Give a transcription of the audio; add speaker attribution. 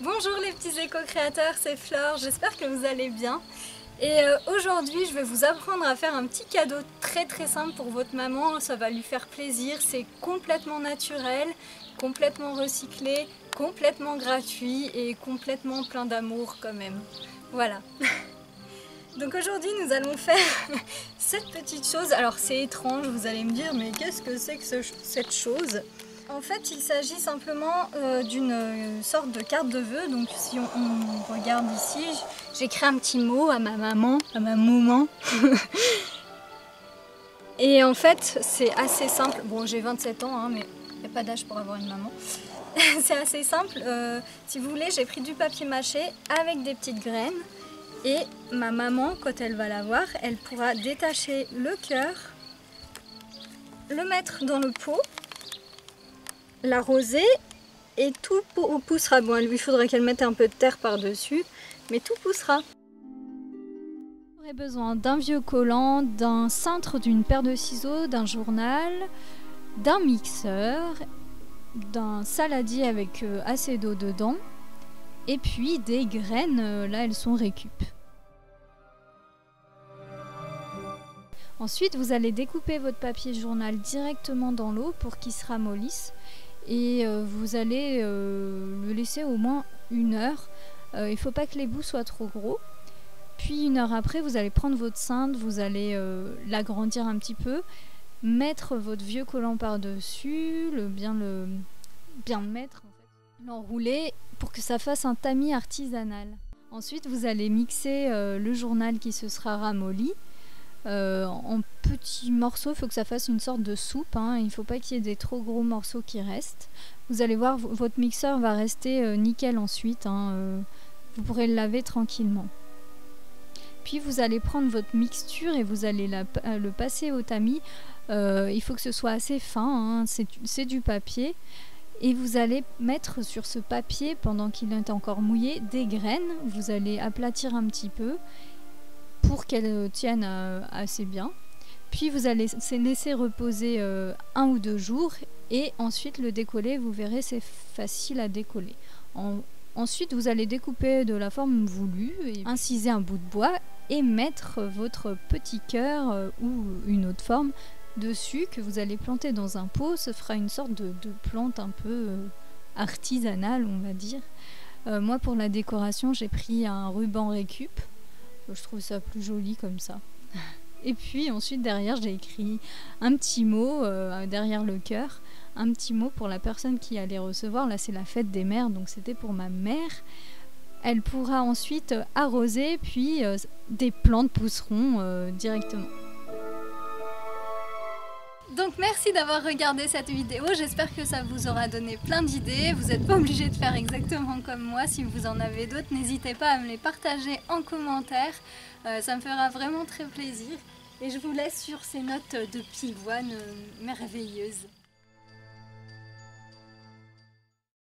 Speaker 1: Bonjour les petits éco-créateurs, c'est Flore, j'espère que vous allez bien. Et aujourd'hui je vais vous apprendre à faire un petit cadeau très simple pour votre maman, ça va lui faire plaisir, c'est complètement naturel, complètement recyclé, complètement gratuit et complètement plein d'amour quand même. Voilà. Donc aujourd'hui nous allons faire cette petite chose, alors c'est étrange, vous allez me dire mais qu'est-ce que c'est que cette chose ? En fait, il s'agit simplement d'une sorte de carte de vœux. Donc, si on regarde ici, j'écris un petit mot à ma maman, à ma maman. Et en fait, c'est assez simple. Bon, j'ai 27 ans, hein, mais il n'y a pas d'âge pour avoir une maman. C'est assez simple. Si vous voulez, j'ai pris du papier mâché avec des petites graines. Et ma maman, quand elle va l'avoir, elle pourra détacher le cœur, le mettre dans le pot, l'arroser et tout poussera. Bon, il lui faudrait qu'elle mette un peu de terre par-dessus, mais tout poussera. Vous aurez besoin d'un vieux collant, d'un cintre, d'une paire de ciseaux, d'un journal, d'un mixeur, d'un saladier avec assez d'eau dedans, et puis des graines, là elles sont récup. Ensuite, vous allez découper votre papier journal directement dans l'eau pour qu'il se ramollisse. Et vous allez le laisser au moins 1 heure. Il ne faut pas que les bouts soient trop gros. Puis 1 heure après, vous allez prendre votre cintre, vous allez l'agrandir un petit peu, mettre votre vieux collant par-dessus, bien le mettre, en fait, l'enrouler pour que ça fasse un tamis artisanal. Ensuite, vous allez mixer le journal qui se sera ramolli. En petits morceaux, il faut que ça fasse une sorte de soupe, hein. Il ne faut pas qu'il y ait des trop gros morceaux qui restent. Vous allez voir, votre mixeur va rester nickel ensuite, hein. Vous pourrez le laver tranquillement. Puis vous allez prendre votre mixture et vous allez le passer au tamis. Il faut que ce soit assez fin, hein. C'est du papier. Et vous allez mettre sur ce papier, pendant qu'il est encore mouillé, des graines. Vous allez aplatir un petit peu pour qu'elle tienne assez bien. Puis vous allez laisser reposer 1 ou 2 jours et ensuite le décoller. Vous verrez, c'est facile à décoller. Ensuite, vous allez découper de la forme voulue, et inciser un bout de bois et mettre votre petit cœur ou une autre forme dessus que vous allez planter dans un pot. Ce fera une sorte de plante un peu artisanale, on va dire. Moi, pour la décoration, j'ai pris un ruban récup. Je trouve ça plus joli comme ça. Et puis ensuite derrière j'ai écrit un petit mot derrière le cœur, un petit mot pour la personne qui allait recevoir. Là c'est la fête des mères, donc c'était pour ma mère. Elle pourra ensuite arroser, puis des plantes pousseront directement. Donc merci d'avoir regardé cette vidéo, j'espère que ça vous aura donné plein d'idées. Vous n'êtes pas obligé de faire exactement comme moi, si vous en avez d'autres, n'hésitez pas à me les partager en commentaire, ça me fera vraiment très plaisir. Et je vous laisse sur ces notes de pivoine merveilleuses.